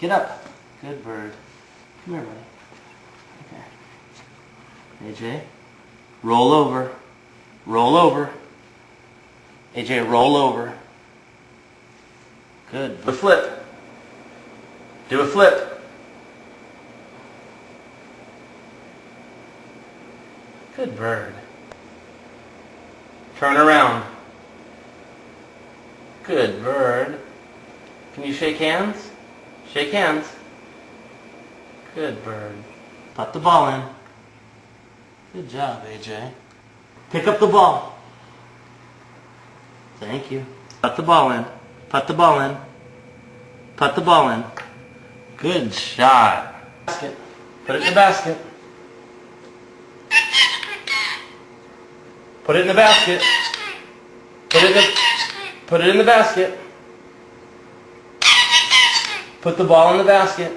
Get up. Good bird. Come here, buddy. Okay. AJ, roll over. Roll over. AJ, roll over. Good. Do a flip. Do a flip. Good bird. Turn around. Good bird. Can you shake hands? Shake hands. Good bird. Put the ball in. Good job, AJ. Pick up the ball. Thank you. Put the ball in. Put the ball in. Put the ball in. Good shot. Basket. Put it in the basket. Put it in the basket. Put it in the basket. Put the ball in the basket.